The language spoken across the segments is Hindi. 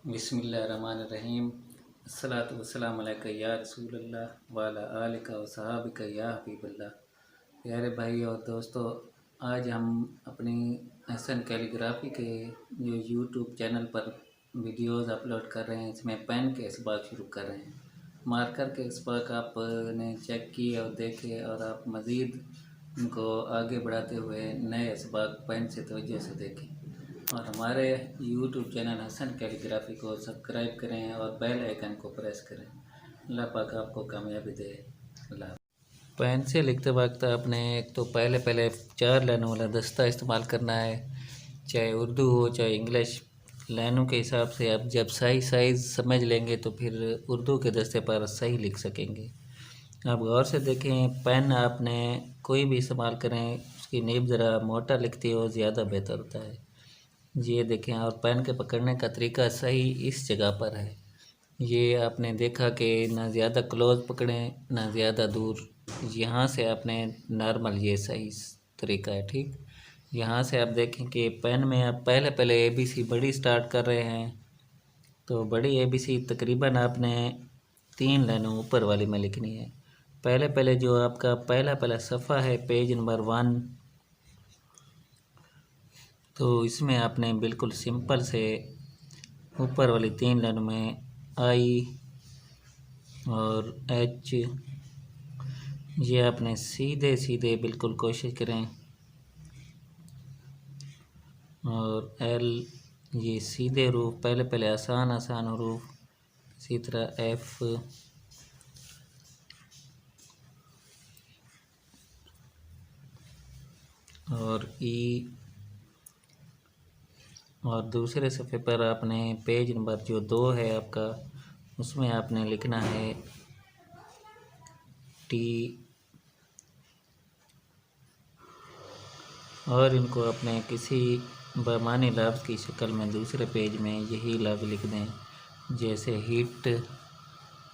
बिस्मिल्लाहिर्रहमानिर्रहीम। अस्सलातु वस्सलामु अलैका या रसूलल्लाह व अला आलिका व सहाबिका या हबीबल्लाह। प्यारे भाई और दोस्तों, आज हम अपनी हसन कैलीग्राफी के जो यूट्यूब चैनल पर वीडियोस अपलोड कर रहे हैं, इसमें पेन के इसबाक शुरू कर रहे हैं। मार्कर के इसबाक आपने चेक किए और देखे और आप मज़ीद उनको आगे बढ़ाते हुए नए इसबाक पेन से तवज्जो से देखें और हमारे यूट्यूब चैनल हसन कैलीग्राफी को सब्सक्राइब करें और बेल आइकन को प्रेस करें। अल्लाह पाक आपको कामयाबी दे। अल्लाह। पेन से लिखते वक्त आपने एक तो पहले 4 लाइनों वाला दस्ता इस्तेमाल करना है, चाहे उर्दू हो चाहे इंग्लिश। लाइनों के हिसाब से आप जब सही साइज़ समझ लेंगे तो फिर उर्दू के दस्ते पर सही लिख सकेंगे। आप गौर से देखें, पेन आपने कोई भी इस्तेमाल करें उसकी नीब ज़रा मोटा लिखती हो ज़्यादा बेहतर होता है। ये देखें, और पेन के पकड़ने का तरीका सही इस जगह पर है। ये आपने देखा कि ना ज़्यादा क्लोज पकड़ें ना ज़्यादा दूर। यहाँ से आपने नॉर्मल, ये सही तरीका है। ठीक, यहाँ से आप देखें कि पेन में आप पहले ABC बड़ी स्टार्ट कर रहे हैं, तो बड़ी ABC तकरीबन आपने 3 लाइनों ऊपर वाली में लिखनी है। पहले जो आपका पहला सफ़ा है, पेज नंबर 1, तो इसमें आपने बिल्कुल सिंपल से ऊपर वाली 3 लाइन में I और H, ये आपने सीधे बिल्कुल कोशिश करें, और L, ये सीधे हरूफ, पहले आसान हरूफ। इसी तरह F और E, और दूसरे सफ़े पर आपने पेज नंबर जो 2 है आपका, उसमें आपने लिखना है T, और इनको अपने किसी बेमानी लफ्ज़ की शक्ल में दूसरे पेज में यही लफ्ज़ लिख दें, जैसे हिट,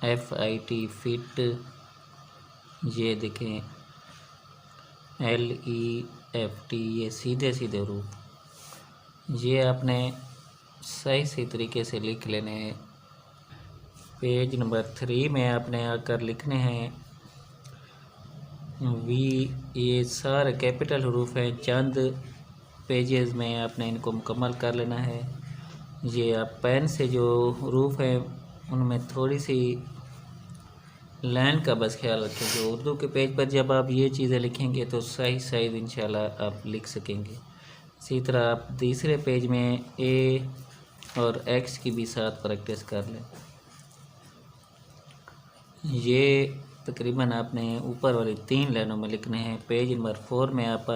FIT, फिट। ये देखें LEFT, ये सीधे हरूफ। ये आपने सही तरीके से लिख लेने हैं। पेज नंबर 3 में आपने आकर लिखने हैं V, ये सारे कैपिटल हरूफ हैं। चंद पेजेस में आपने इनको मुकम्मल कर लेना है। ये आप पेन से जो हरूफ हैं उनमें थोड़ी सी लाइन का बस ख्याल रखें। जो उर्दू के पेज पर जब आप ये चीज़ें लिखेंगे तो सही साइज़ इंशाल्लाह आप लिख सकेंगे। इसी तरह आप तीसरे पेज में A और X की भी साथ प्रैक्टिस कर लें। ये तकरीबन आपने ऊपर वाली 3 लाइनों में लिखने हैं। पेज नंबर 4 में आप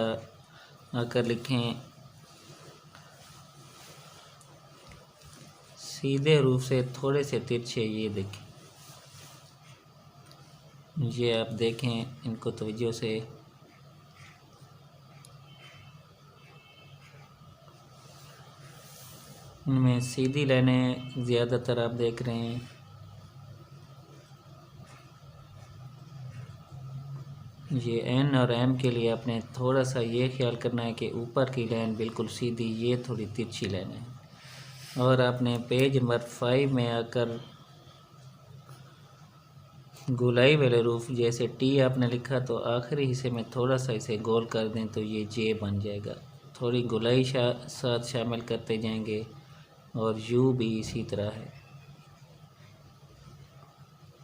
आकर लिखें सीधे हरूफ से थोड़े से तिरछे। ये देखें, ये आप देखें इनको तवज्जो से। इनमें सीधी लाइनें ज़्यादातर आप देख रहे हैं। ये N और M के लिए आपने थोड़ा सा ये ख्याल करना है कि ऊपर की लाइन बिल्कुल सीधी, ये थोड़ी तिरछी लाइन है। और आपने पेज नंबर 5 में आकर गोलाई वाले हरूफ, जैसे T आपने लिखा तो आखिरी हिस्से में थोड़ा सा इसे गोल कर दें तो ये J बन जाएगा। थोड़ी गोलाई साथ शामिल करते जाएंगे, और U भी इसी तरह है।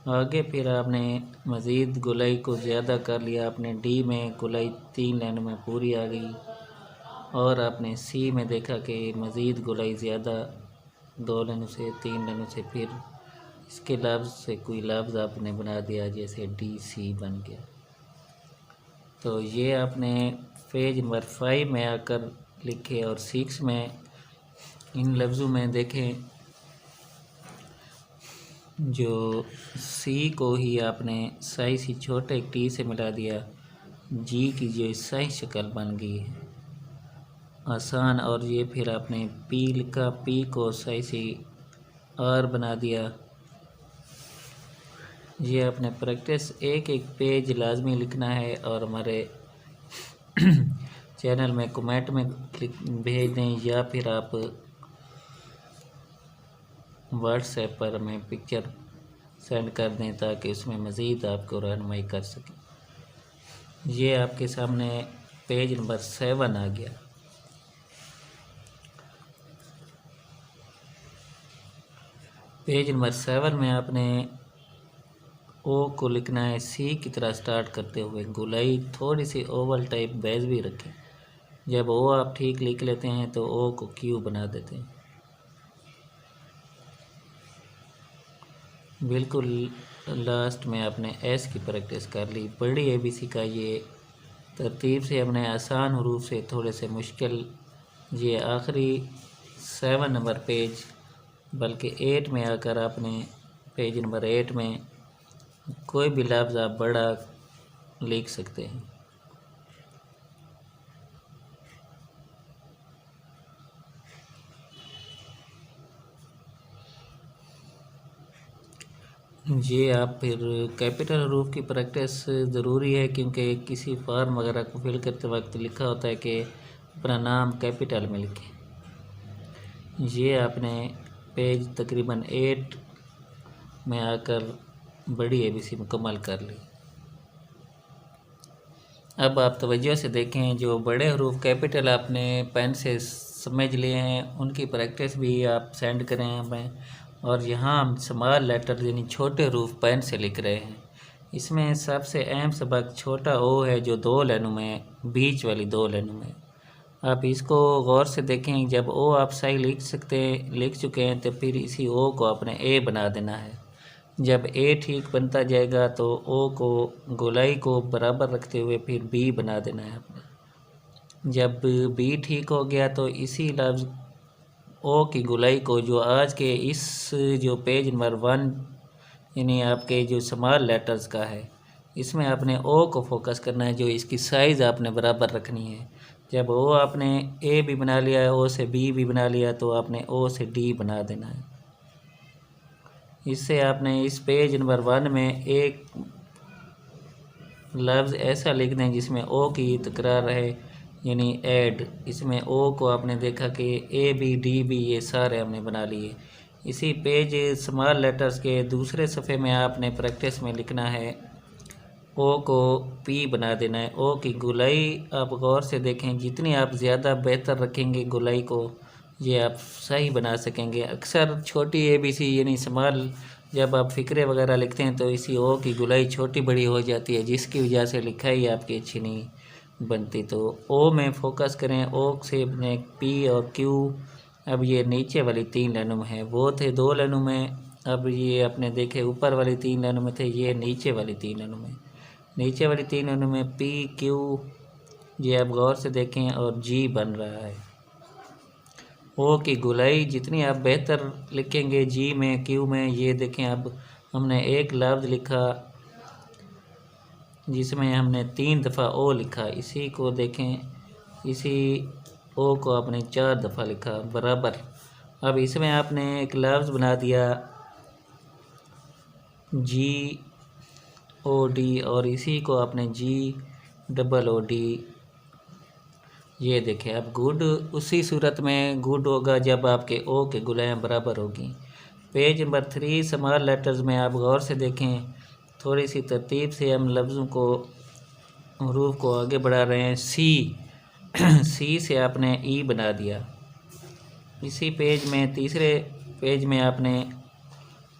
आगे फिर आपने मज़ीद गोलाई को ज़्यादा कर लिया। आपने D में गोलाई 3 लाइनों में पूरी आ गई, और आपने C में देखा कि मज़ीद गोलाई ज़्यादा 2 लाइनों से 3 लाइनों से, फिर इसके लफ्ज़ से कोई लफ्ज़ आपने बना दिया, जैसे DC बन गया। तो ये आपने पेज नंबर 5 में आकर लिखे, और 6 में इन लफ्ज़ों में देखें, जो C को ही आपने सही सी छोटे T से मिला दिया। G की जो सही शक्ल बन गई है आसान, और ये फिर आपने P लिखा, P को सही सी R बना दिया। ये आपने प्रैक्टिस एक पेज लाजमी लिखना है, और हमारे चैनल में कमेंट में भेज दें, या फिर आप व्हाट्सएप पर हमें पिक्चर सेंड कर दें ताकि उसमें मज़ीद आपको रहनुमाई कर सकें। ये आपके सामने पेज नंबर 7 आ गया। पेज नंबर 7 में आपने ओ को लिखना है सी की तरह स्टार्ट करते हुए, गोलाई थोड़ी सी ओवल टाइप बेस भी रखें। जब ओ आप ठीक लिख लेते हैं तो ओ को क्यू बना देते हैं। बिल्कुल लास्ट में आपने एस की प्रैक्टिस कर ली। बड़ी एबीसी का ये तरतीब से हमने आसान हरूफ से थोड़े से मुश्किल, ये आखिरी 7 नंबर पेज बल्कि 8 में आकर आपने पेज नंबर 8 में कोई भी लफ्ज़ आप बड़ा लिख सकते हैं। ये आप फिर कैपिटल हरूफ की प्रैक्टिस ज़रूरी है क्योंकि किसी फॉर्म वगैरह को फिल करते वक्त लिखा होता है कि अपना नाम कैपिटल में लिखें। ये आपने पेज तकरीबन 8 में आकर बड़ी एबीसी मुकम्मल कर ली। अब आप तवज्जो से देखें, जो बड़े हरूफ कैपिटल आपने पेन से समझ लिए हैं उनकी प्रैक्टिस भी आप सेंड करें हमें। और यहाँ हम स्मॉल लेटर यानी छोटे हरूफ पेन से लिख रहे हैं। इसमें सबसे अहम सबक छोटा ओ है जो 2 लाइनों में, बीच वाली 2 लाइनों में। आप इसको गौर से देखें। जब ओ आप सही लिख चुके हैं तो फिर इसी ओ को आपने ए बना देना है। जब ए ठीक बनता जाएगा तो ओ को गोलाई को बराबर रखते हुए फिर बी बना देना है आपने। जब बी ठीक हो गया तो इसी लफ्ज़ ओ की गोलाई को जो आज के इस जो पेज नंबर 1 यानी आपके जो स्मॉल लेटर्स का है, इसमें आपने ओ को फोकस करना है, जो इसकी साइज़ आपने बराबर रखनी है। जब ओ आपने ए भी बना लिया है, ओ से बी भी बना लिया, तो आपने ओ से डी बना देना है। इससे आपने इस पेज नंबर 1 में एक लफ्ज़ ऐसा लिख दें जिसमें ओ की तकरार रहे, यानी ऐड। इसमें ओ को आपने देखा कि ए बी डी बी ये सारे हमने बना लिए। इसी पेज स्मॉल लेटर्स के दूसरे सफ़े में आपने प्रैक्टिस में लिखना है, ओ को पी बना देना है। ओ की गोलाई आप गौर से देखें, जितनी आप ज़्यादा बेहतर रखेंगे गोलाई को, ये आप सही बना सकेंगे। अक्सर छोटी एबीसी यानी स्मॉल जब आप फ़िक्रे वगैरह लिखते हैं तो इसी ओ की गोलाई छोटी बड़ी हो जाती है, जिसकी वजह से लिखाई आपकी अच्छी नहीं बनती। तो ओ में फ़ोकस करें, ओ से अपने पी और क्यू अब ये नीचे वाली 3 लाइनों में है। वो थे 2 लाइनों में, अब ये अपने देखे ऊपर वाली 3 लाइनों में थे, ये नीचे वाली 3 लाइनों में। नीचे वाली 3 लाइनों में पी क्यू ये आप गौर से देखें और जी बन रहा है। ओ की गोलाई जितनी आप बेहतर लिखेंगे जी में क्यू में, ये देखें अब हमने एक लफ्ज़ लिखा जिसमें हमने 3 दफ़ा ओ लिखा। इसी को देखें, इसी ओ को आपने 4 दफ़ा लिखा बराबर। अब इसमें आपने एक लफ्ज़ बना दिया जी ओ डी और इसी को आपने जी डबल ओ डी। ये देखें अब गुड उसी सूरत में गुड होगा जब आपके ओ के गुलाएँ बराबर होगी। पेज नंबर 3 स्मॉल लेटर्स में आप गौर से देखें, थोड़ी सी तरतीब से हम लफ्ज़ों को हरूफ को आगे बढ़ा रहे हैं। सी सी से आपने ई बना दिया। इसी पेज में तीसरे पेज में आपने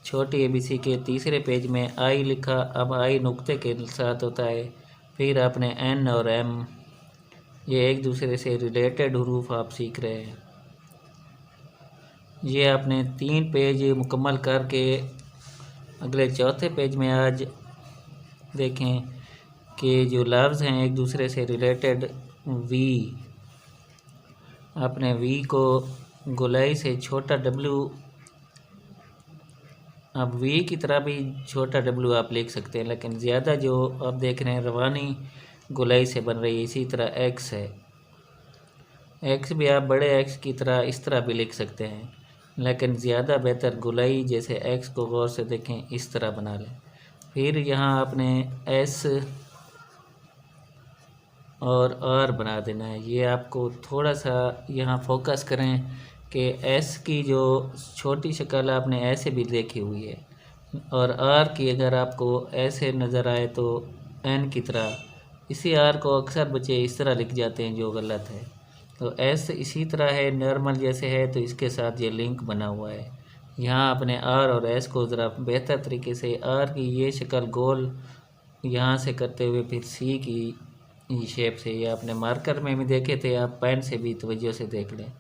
छोटी एबीसी के तीसरे पेज में आई लिखा। अब आई नुक्ते के साथ होता है, फिर आपने एन और एम, ये एक दूसरे से रिलेटेड हरूफ आप सीख रहे हैं। ये आपने 3 पेज मुकम्मल करके अगले चौथे पेज में आज देखें कि जो लफ्ज़ हैं एक दूसरे से रिलेटेड। वी, आपने वी को गोलाई से छोटा डब्ल्यू, अब वी की तरह भी छोटा डब्ल्यू आप लिख सकते हैं, लेकिन ज़्यादा जो आप देख रहे हैं रवानी गोलाई से बन रही है। इसी तरह एक्स है, एक्स भी आप बड़े एक्स की तरह इस तरह भी लिख सकते हैं, लेकिन ज़्यादा बेहतर गोलाई जैसे एक्स को गौर से देखें इस तरह बना लें। फिर यहाँ आपने एस और आर बना देना है। ये आपको थोड़ा सा यहाँ फोकस करें कि एस की जो छोटी शक्ल आपने ऐसे भी देखी हुई है, और आर की अगर आपको ऐसे नज़र आए तो एन की तरह, इसी आर को अक्सर बच्चे इस तरह लिख जाते हैं जो गलत है। तो एस इसी तरह है, नॉर्मल जैसे है, तो इसके साथ ये लिंक बना हुआ है। यहाँ अपने आर और एस को ज़रा बेहतर तरीके से, आर की ये शक्ल गोल यहाँ से करते हुए फिर सी की शेप से, ये आपने मार्कर में भी देखे थे, आप पेन से भी तवज्जो से देख लें।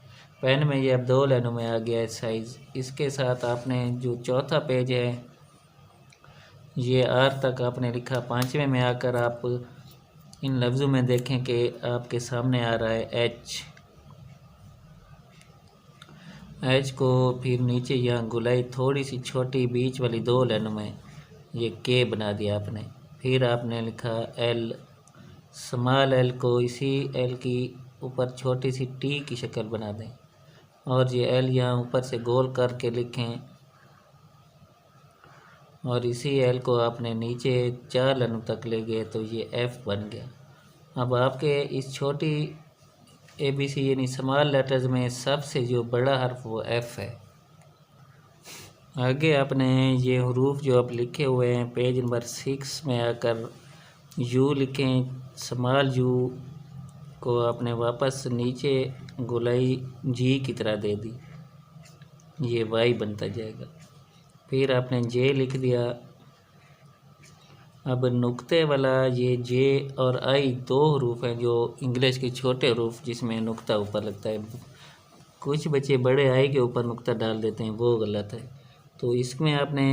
पेन में ये अब 2 लाइनों में आ गया है साइज़। इसके साथ आपने जो चौथा पेज है ये आर तक आपने लिखा, 5वें में आकर आप इन लफ्ज़ों में देखें कि आपके सामने आ रहा है एच को फिर नीचे यहाँ गुलाई थोड़ी सी छोटी बीच वाली 2 लाइनों में ये के बना दिया आपने। फिर आपने लिखा एल, स्मॉल एल को इसी एल की ऊपर छोटी सी टी की शक्ल बना दें, और ये एल यहाँ ऊपर से गोल करके लिखें, और इसी एल को आपने नीचे 4 लाइनों तक ले गए तो ये एफ़ बन गया। अब आपके इस छोटी ABC यानी स्मॉल लेटर्स में सबसे जो बड़ा हर्फ वो एफ़ है। आगे आपने ये हरूफ जो आप लिखे हुए हैं पेज नंबर 6 में आकर यू लिखें, स्मॉल यू को आपने वापस नीचे गोलाई जी की तरह दे दी, ये वाई बनता जाएगा। फिर आपने जे लिख दिया। अब नुक्ते वाला ये जे और आई 2 हरूफ हैं जो इंग्लिश के छोटे हरूफ जिसमें नुक्ता ऊपर लगता है। कुछ बच्चे बड़े आई के ऊपर नुक्ता डाल देते हैं, वो गलत है। तो इसमें आपने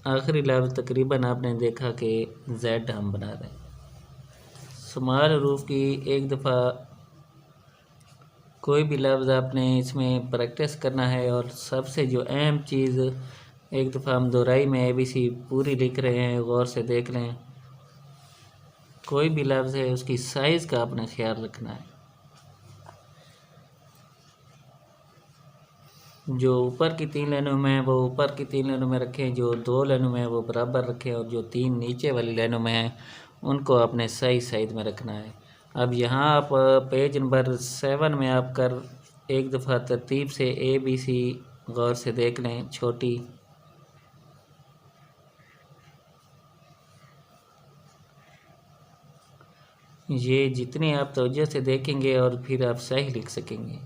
आखिरी लफ्ज़ तकरीबन आपने देखा कि जेड हम बना रहे हैं। स्मॉल हरूफ की एक दफ़ा कोई भी लफ्ज़ आपने इसमें प्रैक्टिस करना है, और सबसे जो अहम चीज़, एक दफ़ा हम दोहराई में ABC पूरी लिख रहे हैं, गौर से देख लें। कोई भी लफ्ज़ है उसकी साइज़ का आपने ख्याल रखना है। जो ऊपर की 3 लाइनों में है वो ऊपर की 3 लाइनों में रखें, जो 2 लाइनों में है वो बराबर रखें, और जो 3 नीचे वाली लाइनों में है उनको आपने सही साइज़ में रखना है। अब यहाँ आप पेज नंबर 7 में आप कर एक दफ़ा तरतीब से ABC गौर से देख लें छोटी। ये जितनी आप तवज्जो से देखेंगे और फिर आप सही लिख सकेंगे।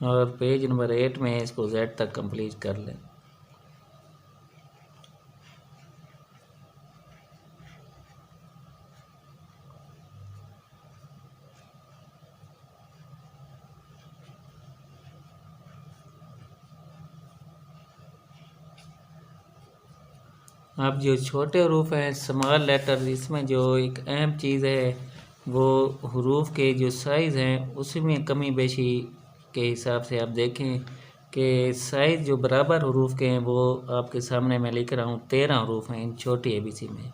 और पेज नंबर 8 में इसको Z तक कंप्लीट कर लें। अब जो छोटे हरूफ हैं स्मॉल लेटर, इसमें जो एक अहम चीज़ है वो हरूफ के जो साइज़ हैं उसमें कमी बेशी के हिसाब से आप देखें कि साइज़ जो बराबर हरूफ के हैं वो आपके सामने मैं लिख रहा हूँ 13 हरूफ हैं इन छोटी ABC में।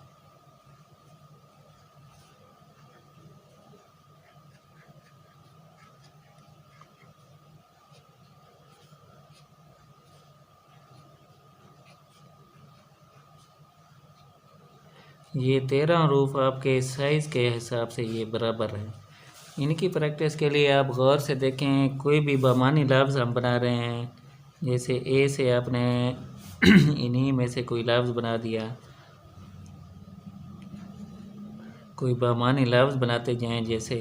ये 13 हरूफ आपके साइज़ के हिसाब से ये बराबर है। इनकी प्रैक्टिस के लिए आप गौर से देखें, कोई भी बामानी लफ्ज़ हम बना रहे हैं, जैसे ए से आपने इन्हीं में से कोई लफ्ज़ बना दिया, कोई बामानी लफ्ज़ बनाते जाएं, जैसे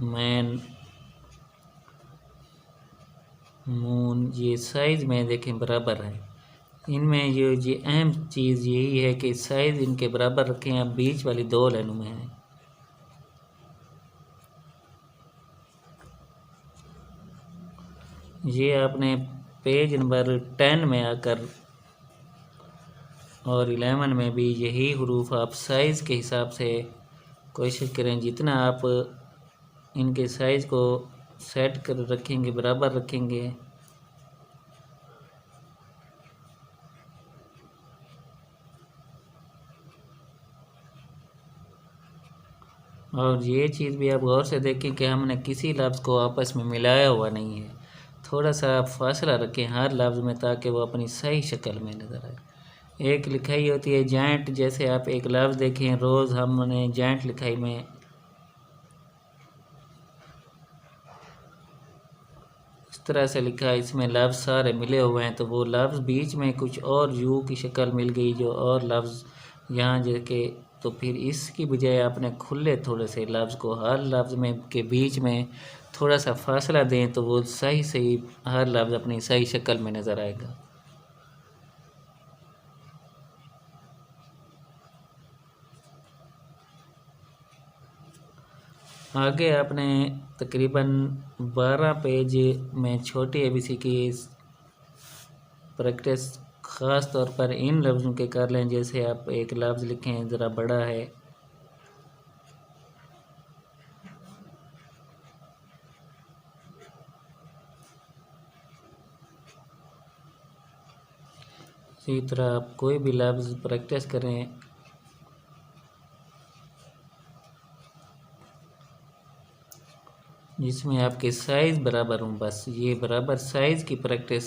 मैन, मून, ये साइज़ में देखें बराबर है। इनमें ये अहम चीज़ यही है कि साइज़ इनके बराबर रखें। अब बीच वाली 2 लाइनों में है। ये आपने पेज नंबर 10 में आकर और 11 में भी यही हरूफ आप साइज़ के हिसाब से कोशिश करें, जितना आप इनके साइज़ को सेट कर रखेंगे बराबर रखेंगे, और ये चीज़ भी आप गौर से देखें कि हमने किसी लफ्ज़ को आपस में मिलाया हुआ नहीं है। थोड़ा सा फासला रखें हर लफ्ज़ में ताकि वो अपनी सही शक्ल में नज़र आए। एक लिखाई होती है जॉइंट, जैसे आप एक लफ्ज़ देखें, रोज़ हमने जॉइंट लिखाई में इस तरह से लिखा है, इसमें लफ्ज़ सारे मिले हुए हैं, तो वो लफ्ज़ बीच में कुछ और यू की शक्ल मिल गई जो और लफ्ज़ यहाँ जाके, तो फिर इसकी बजाय आपने खुले थोड़े से लफ्ज़ को हर लफ्ज़ में के बीच में थोड़ा सा फासला दें, तो वो सही सही हर लफ्ज़ अपनी सही शक्ल में नज़र आएगा। आगे आपने तकरीबन 12 पेज में छोटी एबीसी की प्रैक्टिस ख़ास तौर पर इन लफ्ज़ों के कर लें। जैसे आप एक लफ्ज़ लिखें ज़रा बड़ा है, इसी तरह आप कोई भी लफ्ज़ प्रैक्टिस करें। जिसमें आपके साइज़ बराबर हों, बस ये बराबर साइज़ की प्रैक्टिस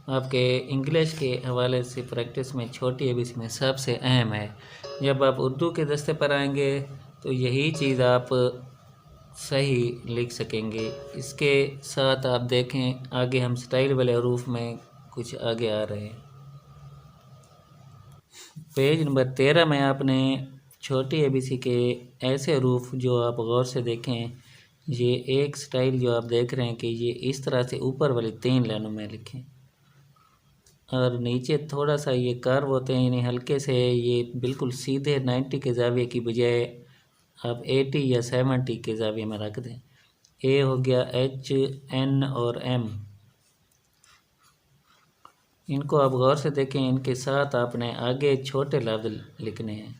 आपके इंग्लिश के हवाले से प्रैक्टिस में छोटी एबीसी में सबसे अहम है। जब आप उर्दू के दस्ते पर आएंगे तो यही चीज़ आप सही लिख सकेंगे। इसके साथ आप देखें आगे हम स्टाइल वाले हरूफ में कुछ आगे आ रहे हैं। पेज नंबर 13 में आपने छोटी एबीसी के ऐसे हरूफ जो आप गौर से देखें, ये एक स्टाइल जो आप देख रहे हैं कि ये इस तरह से ऊपर वाली 3 लाइनों में लिखें और नीचे थोड़ा सा ये कर्व होते हैं, यानी हल्के से ये बिल्कुल सीधे 90 के ज़ाविये की बजाय आप 80 या 70 के ज़ाविये में रख दें। ए हो गया, एच, एन और एम, इनको आप गौर से देखें। इनके साथ आपने आगे छोटे लफ्ज़ लिखने हैं।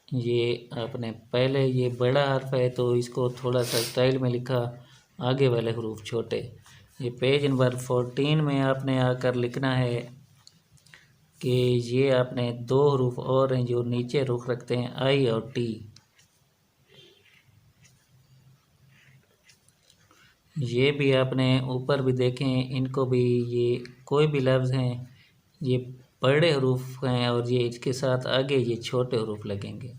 ये आपने पहले ये बड़ा हर्फ है तो इसको थोड़ा सा स्टाइल में लिखा, आगे वाले हरूफ छोटे। ये पेज नंबर 14 में आपने आकर लिखना है कि ये आपने 2 हरूफ और हैं जो नीचे रुख रखते हैं, आई और टी। ये भी आपने ऊपर भी देखें, इनको भी ये कोई भी लफ्ज़ हैं ये बड़े हरूफ हैं और ये इसके साथ आगे ये छोटे हरूफ लगेंगे।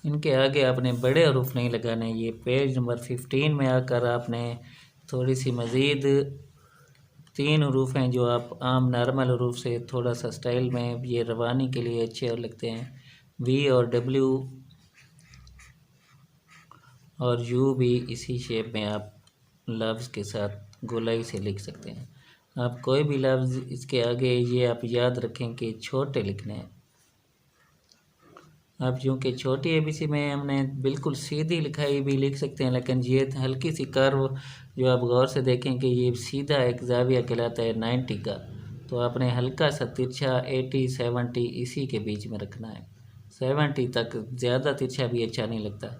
इनके आगे आपने बड़े हरूफ नहीं लगाने। ये पेज नंबर 15 में आकर आपने थोड़ी सी मज़ीद 3 हरूफ हैं जो आप आम नॉर्मल हरूफ से थोड़ा सा स्टाइल में ये रवानी के लिए अच्छे और लगते हैं। वी और डब्ल्यू और यू भी इसी शेप में आप लफ्ज़ के साथ गोलाई से लिख सकते हैं। आप कोई भी लफ्ज़ इसके आगे ये आप याद रखें कि छोटे लिखने हैं। अब चूँकि छोटी एबीसी में हमने बिल्कुल सीधी लिखाई भी लिख सकते हैं, लेकिन ये हल्की सी कर्व जो आप गौर से देखें कि ये सीधा एक ज़ाविया कहलाता है 90 का, तो आपने हल्का सा तिरछा 80 70 इसी के बीच में रखना है। 70 तक ज़्यादा तिरछा भी अच्छा नहीं लगता।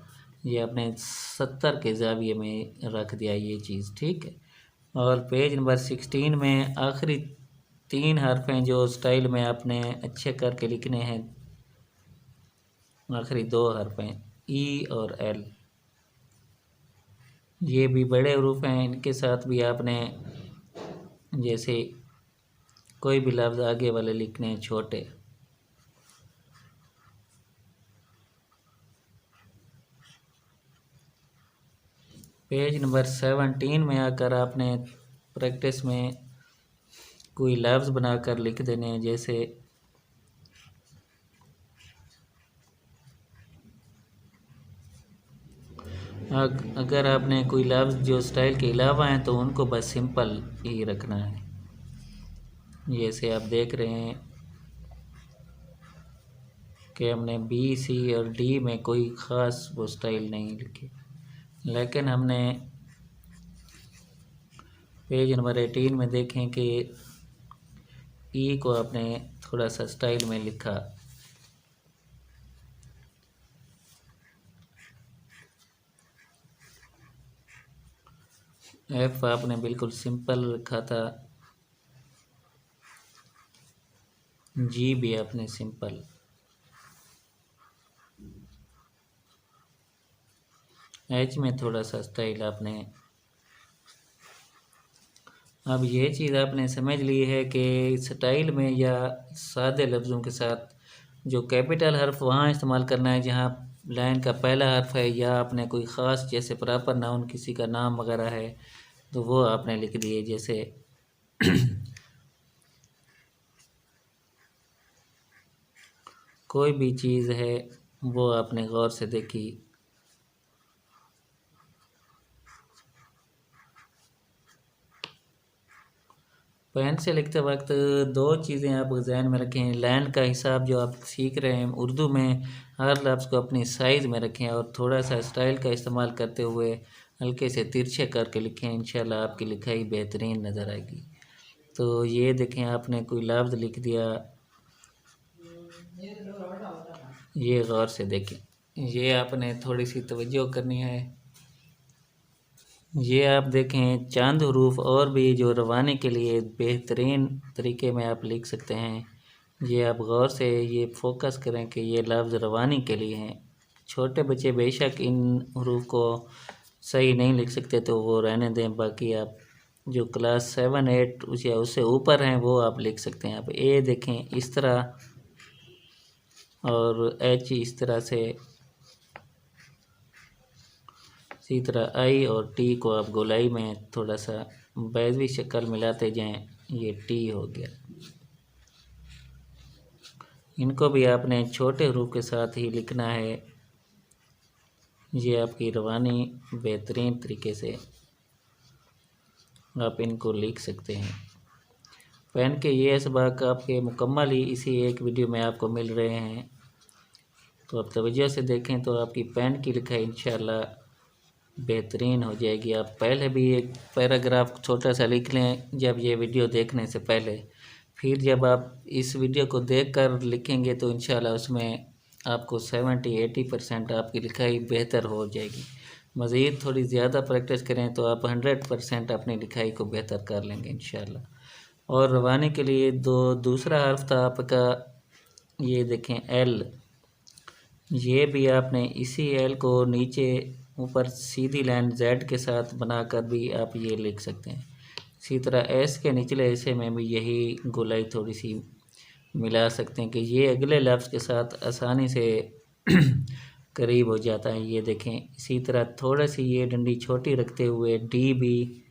ये आपने 70 के ज़ाविये में रख दिया ये चीज़, ठीक है। और पेज नंबर 16 में आखिरी 3 हर्फ हैं जो स्टाइल में आपने अच्छे करके लिखने हैं। आखिरी 2 हर्फ हैं, ई और एल, ये भी बड़े हरूफ हैं। इनके साथ भी आपने जैसे कोई भी लफ्ज़ आगे वाले लिखने हैं छोटे। पेज नंबर 17 में आकर आपने प्रैक्टिस में कोई लफ्ज़ बनाकर लिख देने हैं। जैसे अगर आपने कोई लफ्ज़ जो स्टाइल के अलावा हैं तो उनको बस सिंपल ही रखना है। जैसे आप देख रहे हैं कि हमने बी, सी और डी में कोई ख़ास वो स्टाइल नहीं लिखी, लेकिन हमने पेज नंबर 18 में देखें कि ई को आपने थोड़ा सा स्टाइल में लिखा। एफ आपने बिल्कुल सिंपल रखा था। जी भी आपने सिंपल। एच में थोड़ा सा स्टाइल आपने। अब ये चीज़ आपने समझ ली है कि स्टाइल में या सादे लफ्ज़ों के साथ जो कैपिटल हर्फ वहाँ इस्तेमाल करना है जहाँ लाइन का पहला हर्फ है, या आपने कोई ख़ास जैसे प्रॉपर नाउन किसी का नाम वगैरह है तो वो आपने लिख दिए। जैसे कोई भी चीज़ है वो आपने गौर से देखी। पेन से लिखते वक्त दो चीज़ें आप जहन में रखें। लाइन का हिसाब जो आप सीख रहे हैं उर्दू में, हर लफ्ज़ को अपनी साइज़ में रखें और थोड़ा सा स्टाइल का इस्तेमाल करते हुए हल्के से तिरछे करके लिखें। इंशाल्लाह आपकी लिखाई बेहतरीन नज़र आएगी। तो ये देखें, आपने कोई लफ्ज़ लिख दिया, ये गौर से देखें, ये आपने थोड़ी सी तवज्जो करनी है। ये आप देखें चंद हरूफ और भी जो रवानी के लिए बेहतरीन तरीके में आप लिख सकते हैं। ये आप गौर से ये फोकस करें कि ये लफ्ज़ रवानी के लिए हैं। छोटे बच्चे बेशक इन हरूफ को सही नहीं लिख सकते तो वो रहने दें, बाकी आप जो क्लास 7 8 या उससे ऊपर हैं वो आप लिख सकते हैं। आप ए देखें इस तरह और एच इस तरह से, इसी तरह आई और टी को आप गोलाई में थोड़ा सा बैजवी शक्ल मिलाते जाएं, ये टी हो गया। इनको भी आपने छोटे हरूफ के साथ ही लिखना है। ये आपकी रवानी बेहतरीन तरीके से आप इनको लिख सकते हैं। पेन के ये सबक आपके मुकम्मल ही इसी एक वीडियो में आपको मिल रहे हैं, तो आप तवज्जो से देखें तो आपकी पेन की लिखाई इंशाल्लाह बेहतरीन हो जाएगी। आप पहले भी एक पैराग्राफ छोटा सा लिख लें जब ये वीडियो देखने से पहले, फिर जब आप इस वीडियो को देखकर लिखेंगे तो इंशाल्लाह उसमें आपको 70-80% आपकी लिखाई बेहतर हो जाएगी। मज़ीद थोड़ी ज़्यादा प्रैक्टिस करें तो आप 100% अपनी लिखाई को बेहतर कर लेंगे इंशाल्लाह। और रवानी के लिए दूसरा हर्फ था आपका, ये देखें एल। ये भी आपने इसी एल को नीचे ऊपर सीधी लाइन जेड के साथ बनाकर भी आप ये लिख सकते हैं। इसी तरह एस के निचले हिस्से में भी यही गोलाई थोड़ी सी मिला सकते हैं कि ये अगले लफ्ज़ के साथ आसानी से करीब हो जाता है। ये देखें, इसी तरह थोड़ा सी ये डंडी छोटी रखते हुए डी भी,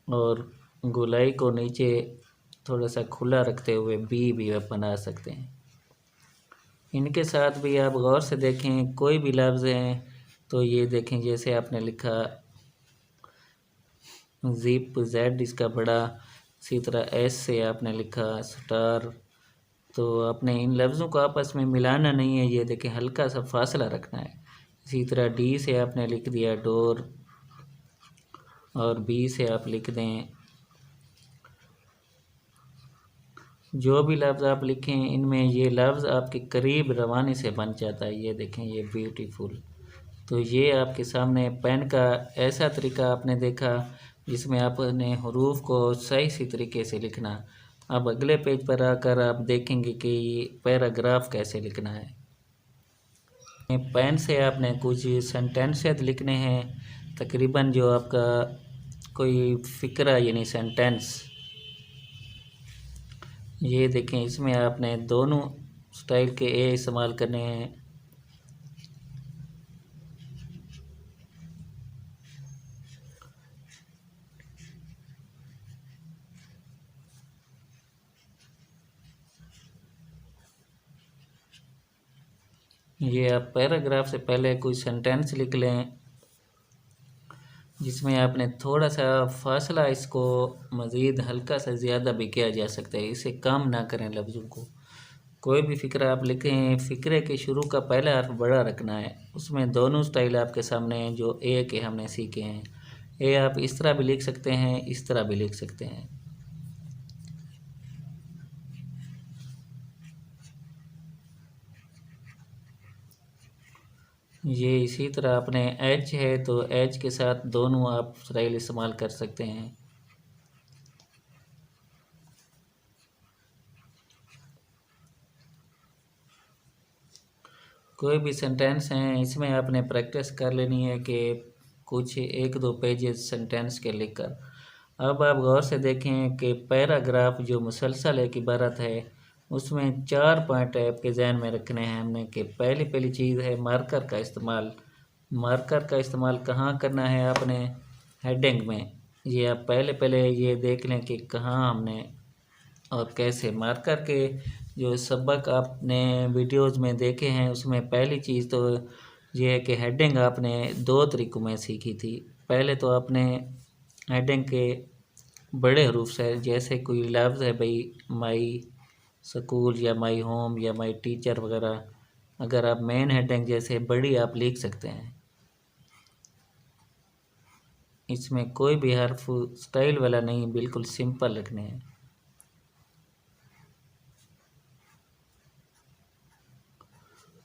और गोलाई को नीचे थोड़ा सा खुला रखते हुए बी आप बना सकते हैं। इनके साथ भी आप गौर से देखें, कोई भी लफ्ज़ हैं तो ये देखें, जैसे आपने लिखा ज़िप जेड इसका बड़ा, इसी तरह एस से आपने लिखा स्टार, तो आपने इन लफ्ज़ों को आपस में मिलाना नहीं है। ये देखें, हल्का सा फासला रखना है। इसी तरह डी से आपने लिख दिया डोर, और बी से आप लिख दें। जो भी लफ्ज़ आप लिखें इनमें ये लफ्ज़ आपके करीब रवानी से बन जाता है। ये देखें, ये ब्यूटीफुल। तो ये आपके सामने पेन का ऐसा तरीका आपने देखा जिसमें आपने हरूफ को सही सी तरीके से लिखना। अब अगले पेज पर आकर आप देखेंगे कि पैराग्राफ कैसे लिखना है। पेन से आपने कुछ सेंटेंसेस लिखने हैं, तकरीबन जो आपका कोई फ़िक्रा यानी सेंटेंस। ये देखें, इसमें आपने दोनों स्टाइल के ए इस्तेमाल करने हैं। ये आप पैराग्राफ से पहले कोई सेंटेंस लिख लें जिसमें आपने थोड़ा सा फासला, इसको मज़ीद हल्का सा ज़्यादा भी किया जा सकता है, इसे कम ना करें लफ्ज़ों को। कोई भी फ़िक्रा आप लिखें, फ़िक्रे के शुरू का पहला हर्फ बड़ा रखना है। उसमें दोनों स्टाइल आपके सामने हैं जो ए के हमने सीखे हैं। ए आप इस तरह भी लिख सकते हैं, इस तरह भी लिख सकते हैं। ये इसी तरह आपने एच है तो एच के साथ दोनों आप स्टाइल इस्तेमाल कर सकते हैं। कोई भी सेंटेंस हैं इसमें आपने प्रैक्टिस कर लेनी है कि कुछ 1-2 पेजेस सेंटेंस के लिखकर। अब आप गौर से देखें कि पैराग्राफ जो मुसलसल एक इबारत है उसमें 4 पॉइंट आपके ज़हन में रखने हैं हमने कि पहली चीज़ है मार्कर का इस्तेमाल। मार्कर का इस्तेमाल कहाँ करना है आपने? हेडिंग में। ये आप पहले ये देख लें कि कहाँ हमने और कैसे। मार्कर के जो सबक आपने वीडियोज़ में देखे हैं उसमें पहली चीज़ तो ये है कि हेडिंग आपने 2 तरीक़ों में सीखी थी। पहले तो आपने हेडिंग के बड़े हरूफ से, जैसे कोई लफ्ज़ है भाई माई स्कूल या माई होम या माई टीचर वगैरह, अगर आप मेन हेडिंग जैसे बड़ी आप लिख सकते हैं। इसमें कोई भी हर्फ स्टाइल वाला नहीं, बिल्कुल सिंपल रखने हैं।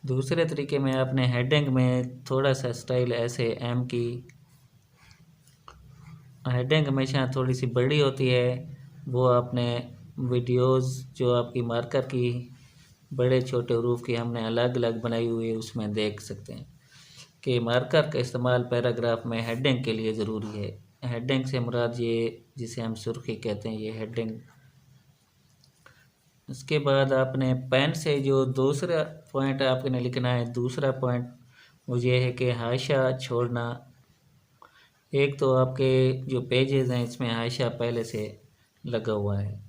दूसरे तरीके में आपने हेडिंग में थोड़ा सा स्टाइल ऐसे एम की हेडिंग हमेशा थोड़ी सी बड़ी होती है, वो आपने वीडियोस जो आपकी मार्कर की बड़े छोटे हरूफ की हमने अलग अलग बनाई हुई है उसमें देख सकते हैं कि मार्कर का इस्तेमाल पैराग्राफ में हेडिंग के लिए ज़रूरी है। हेडिंग से मुराद ये जिसे हम सुर्खी कहते हैं, ये हेडिंग। उसके बाद आपने पेन से जो दूसरा पॉइंट आपने लिखना है, दूसरा पॉइंट वो ये है कि हाशिया छोड़ना। एक तो आपके जो पेजेस हैं इसमें हाशिया पहले से लगा हुआ है,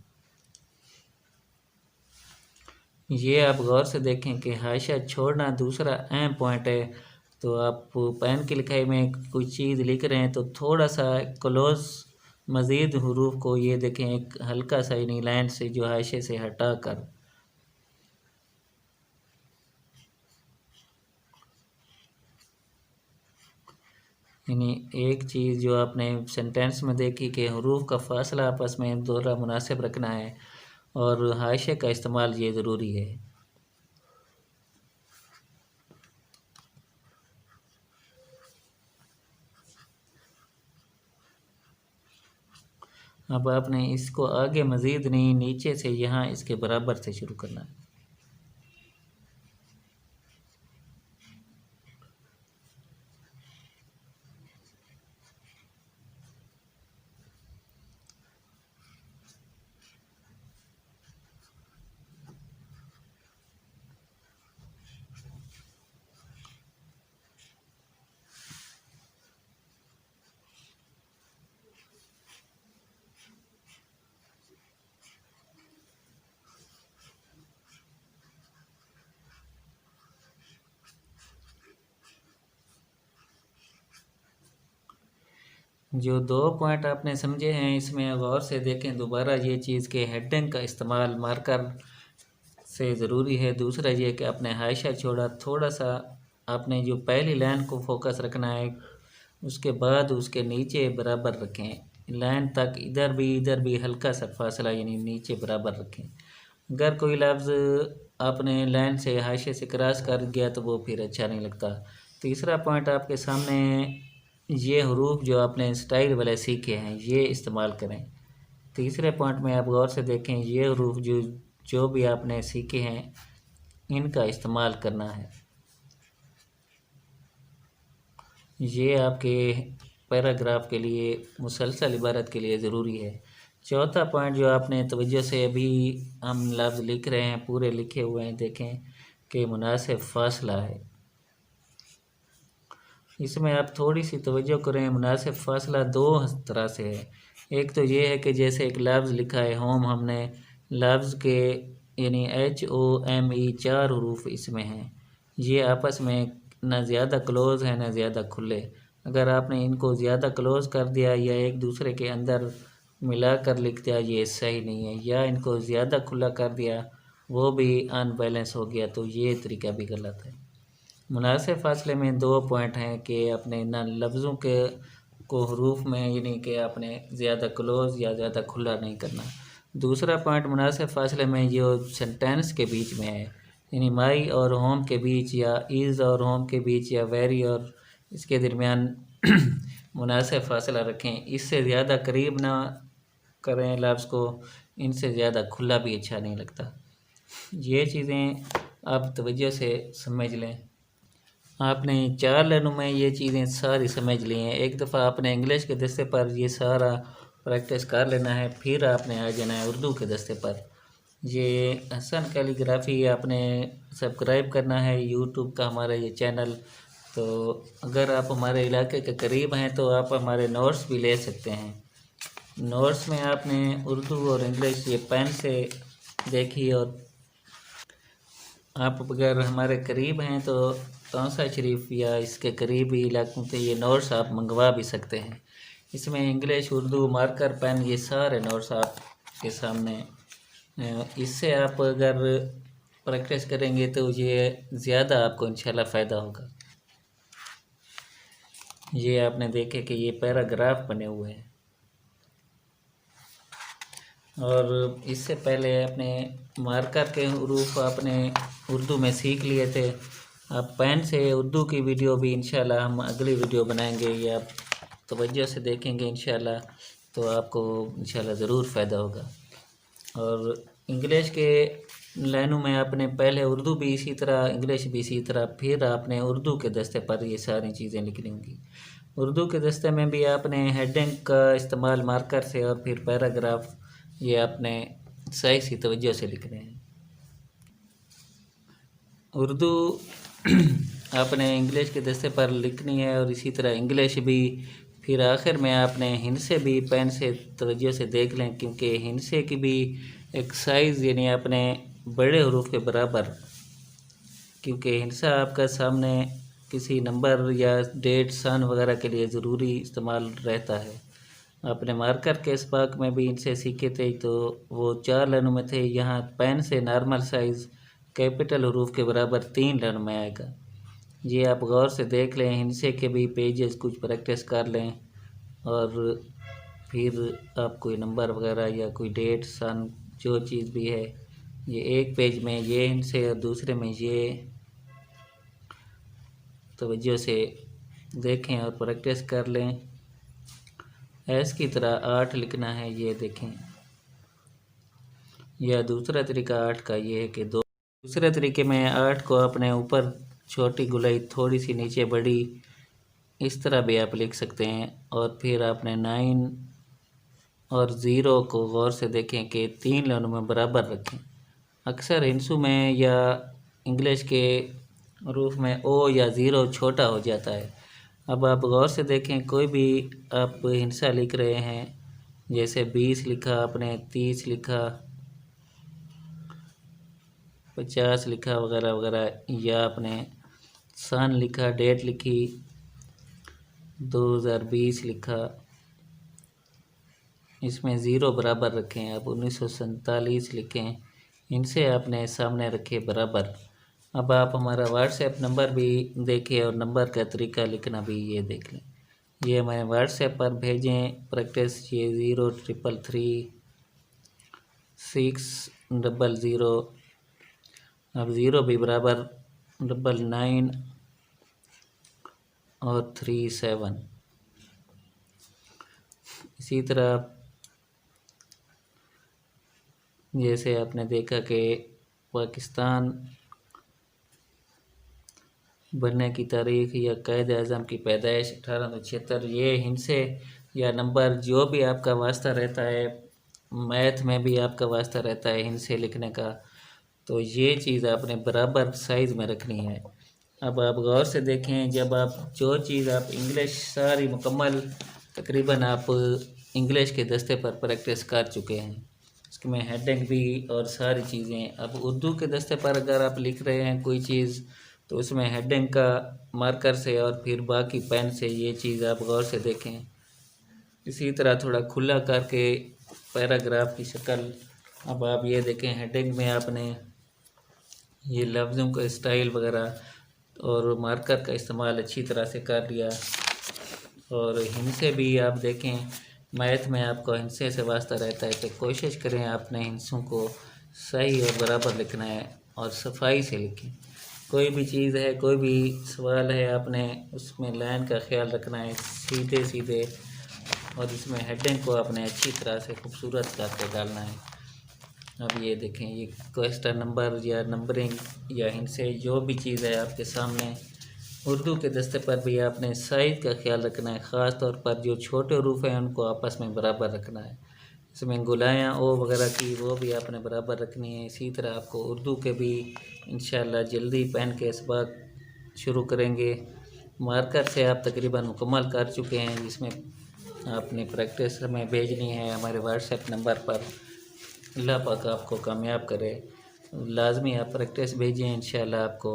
ये आप गौर से देखें कि हाशिया छोड़ना दूसरा अहम पॉइंट है। तो आप पेन की लिखाई में कोई चीज़ लिख रहे हैं तो थोड़ा सा क्लोज मज़ीद हरूफ को ये देखें एक हल्का सा यानी लाइन से जो हाशिए से हटा कर, यानी एक चीज़ जो आपने सेंटेंस में देखी कि हरूफ का फासला आपस में दोहरा मुनासिब रखना है और हाशिए का इस्तेमाल ये ज़रूरी है। अब आपने इसको आगे मज़ीद नहीं, नीचे से यहाँ इसके बराबर से शुरू करना है। जो 2 पॉइंट आपने समझे हैं इसमें गौर से देखें दोबारा ये चीज़ कि हेडिंग का इस्तेमाल मार्कर से ज़रूरी है। दूसरा ये कि आपने हाशिया छोड़ा, थोड़ा सा आपने जो पहली लाइन को फोकस रखना है, उसके बाद उसके नीचे बराबर रखें। लाइन तक इधर भी हल्का सा फासला यानी नीचे बराबर रखें। अगर कोई लफ्ज़ आपने लाइन से हाशिए से क्रॉस कर गया तो वो फिर अच्छा नहीं लगता। तीसरा पॉइंट आपके सामने, ये हरूफ जो आपने स्टाइल वाले सीखे हैं ये इस्तेमाल करें। तीसरे पॉइंट में आप गौर से देखें, ये हरूफ जो भी आपने सीखे हैं इनका इस्तेमाल करना है। ये आपके पैराग्राफ के लिए, मुसलसल इबारत के लिए ज़रूरी है। चौथा पॉइंट जो आपने तवज्जो से अभी हम लफ्ज़ लिख रहे हैं पूरे लिखे हुए हैं, देखें कि मुनासिब फासला है। इसमें आप थोड़ी सी तवज्जो करें, मुनासिब फासला 2 तरह से है। एक तो ये है कि जैसे एक लफ्ज़ लिखा है होम, हमने लफ्ज़ के यानी HOME 4 हरूफ इसमें हैं, ये आपस में ना ज़्यादा क्लोज़ है ना ज़्यादा खुले। अगर आपने इनको ज़्यादा क्लोज़ कर दिया या एक दूसरे के अंदर मिला कर लिख दिया ये सही नहीं है, या इनको ज़्यादा खुला कर दिया वो भी अनबैलेंस हो गया, तो ये तरीका भी गलत है। मुनासिब फासले में 2 पॉइंट हैं कि अपने ना लफ्ज़ों के को हरूफ में यानी कि आपने ज़्यादा क्लोज़ या ज़्यादा खुला नहीं करना। दूसरा पॉइंट मुनासिब फासले में जो सेंटेंस के बीच में है, यानी माई और होम के बीच या इज़ और होम के बीच या वेरी और इसके दरमियान मुनासिब फासला रखें। इससे ज़्यादा करीब ना करें लफ्ज़ को, इनसे ज़्यादा खुला भी अच्छा नहीं लगता। ये चीज़ें आप तवज्जो से समझ लें। आपने 4 लाइनों में ये चीज़ें सारी समझ ली हैं। एक दफ़ा आपने इंग्लिश के दस्ते पर ये सारा प्रैक्टिस कर लेना है, फिर आपने आ जाना है उर्दू के दस्ते पर। ये हसन कैलीग्राफी आपने सब्सक्राइब करना है यूट्यूब का हमारा ये चैनल। तो अगर आप हमारे इलाके के करीब हैं तो आप हमारे नोट्स भी ले सकते हैं। नोट्स में आपने उर्दू और इंग्लिश ये पेन से देखिए, और आप अगर हमारे करीब हैं तो तौसा शरीफ या इसके करीबी इलाकों से ये नोट्स आप मंगवा भी सकते हैं। इसमें इंग्लिश, उर्दू, मार्कर, पेन ये सारे नोट्स आपके सामने। इससे आप अगर प्रैक्टिस करेंगे तो ये ज़्यादा आपको इंशाल्लाह फ़ायदा होगा। ये आपने देखे कि ये पैराग्राफ बने हुए हैं, और इससे पहले अपने मार्कर के हरूफ आपने उर्दू में सीख लिए थे। आप पेन से उर्दू की वीडियो भी इंशाल्लाह हम अगली वीडियो बनाएंगे, ये आप तवज्जो से देखेंगे इंशाल्लाह, तो आपको इंशाल्लाह ज़रूर फ़ायदा होगा। और इंग्लिश के लाइनों में आपने पहले उर्दू भी इसी तरह, इंग्लिश भी इसी तरह, फिर आपने उर्दू के दस्ते पर ये सारी चीज़ें लिखनी होंगी। उर्दू के दस्ते में भी आपने हेडिंग का इस्तेमाल मार्कर से, और फिर पैराग्राफ ये आपने सही सी तवज्जो से लिखने हैं। उर्दू आपने इंग्लिश के दस्ते पर लिखनी है, और इसी तरह इंग्लिश भी। फिर आखिर में आपने हिंसे भी पेन से तवज्जो से देख लें, क्योंकि हिंसे की भी एक साइज़ यानी अपने बड़े हरूफ के बराबर, क्योंकि हिंसा आपका सामने किसी नंबर या डेट, सन वगैरह के लिए ज़रूरी इस्तेमाल रहता है। आपने मार्कर के इसबाक में भी इनसे सीखे थे, तो वो 4 लाइनों में थे। यहाँ पेन से नॉर्मल साइज़ कैपिटल हरूफ के बराबर 3 लाइनों में आएगा। ये आप गौर से देख लें, इनसे के भी पेजेस कुछ प्रैक्टिस कर लें, और फिर आप कोई नंबर वगैरह या कोई डेट, सन, जो चीज़ भी है, ये एक पेज में ये इनसे और दूसरे में ये तवज्जो से देखें और प्रैक्टिस कर लें। ऐस की तरह 8 लिखना है, ये देखें। या दूसरा तरीका 8 का ये है कि दूसरे तरीके में 8 को अपने ऊपर छोटी गुलाई थोड़ी सी नीचे बड़ी, इस तरह भी आप लिख सकते हैं। और फिर आपने 9 और 0 को गौर से देखें कि 3 लाइनों में बराबर रखें। अक्सर हिंसू में या इंग्लिश के रूप में ओ या 0 छोटा हो जाता है। अब आप गौर से देखें, कोई भी आप हिंसा लिख रहे हैं, जैसे 20 लिखा आपने, 30 लिखा, 50 लिखा वगैरह वगैरह, या आपने सन लिखा, डेट लिखी, 2020 लिखा, इसमें 0 बराबर रखें। आप 1947 लिखें, इनसे आपने सामने रखे बराबर। अब आप हमारा व्हाट्सएप नंबर भी देखें, और नंबर का तरीका लिखना भी ये देख लें। ये हमें व्हाट्सएप पर भेजें प्रैक्टिस। ये 0333600। अब 0 भी बराबर 99 और 37। इसी तरह जैसे आपने देखा कि पाकिस्तान बनने की तारीख़ या कायद आज़म की पैदाइश 1876, ये हिंसे या नंबर जो भी आपका वास्ता रहता है, मैथ में भी आपका वास्ता रहता है हिंसे लिखने का, तो ये चीज़ आपने बराबर साइज़ में रखनी है। अब आप गौर से देखें, जब आप जो चीज़ आप इंग्लिश सारी मुकम्मल तकरीबन आप इंग्लिश के दस्ते पर प्रैक्टिस कर चुके हैं, इसमें हेडिंग भी और सारी चीज़ें। अब उर्दू के दस्ते पर अगर आप लिख रहे हैं कोई चीज़, तो उसमें हेडिंग का मार्कर से और फिर बाकी पेन से ये चीज़ आप गौर से देखें। इसी तरह थोड़ा खुला करके पैराग्राफ की शक्ल। अब आप ये देखें, हेडिंग में आपने ये लफ्ज़ों का स्टाइल वगैरह और मार्कर का इस्तेमाल अच्छी तरह से कर लिया। और हिंसे भी आप देखें, मैथ में आपको हिंसे से वास्ता रहता है, तो कोशिश करें आपने हिंसों को सही और बराबर लिखना है और सफाई से लिखें। कोई भी चीज़ है, कोई भी सवाल है, आपने उसमें लाइन का ख्याल रखना है सीधे सीधे, और इसमें हेडिंग को आपने अच्छी तरह से खूबसूरत करके डालना है। अब ये देखें, ये क्वेश्चन नंबर या नंबरिंग या हिंसे जो भी चीज़ है आपके सामने, उर्दू के दस्ते पर भी आपने साइज़ का ख्याल रखना है, ख़ास तौर पर जो छोटे हरूफ हैं उनको आपस में बराबर रखना है। इसमें गुलायाँ ओ वगैरह की वो भी आपने बराबर रखनी है। इसी तरह आपको उर्दू के भी इंशाअल्लाह जल्दी पेन के इसबाक शुरू करेंगे। मार्कर से आप तकरीबन मुकम्मल कर चुके हैं, जिसमें आपने प्रैक्टिस हमें भेजनी है हमारे व्हाट्सएप नंबर पर। अल्लाह पाक आपको कामयाब करे। लाजमी आप प्रैक्टिस भेजें, इंशाअल्लाह आपको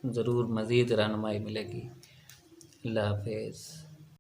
ज़रूर मज़ीद रहनुमाई मिलेगी। अल्लाह हाफ़िज़।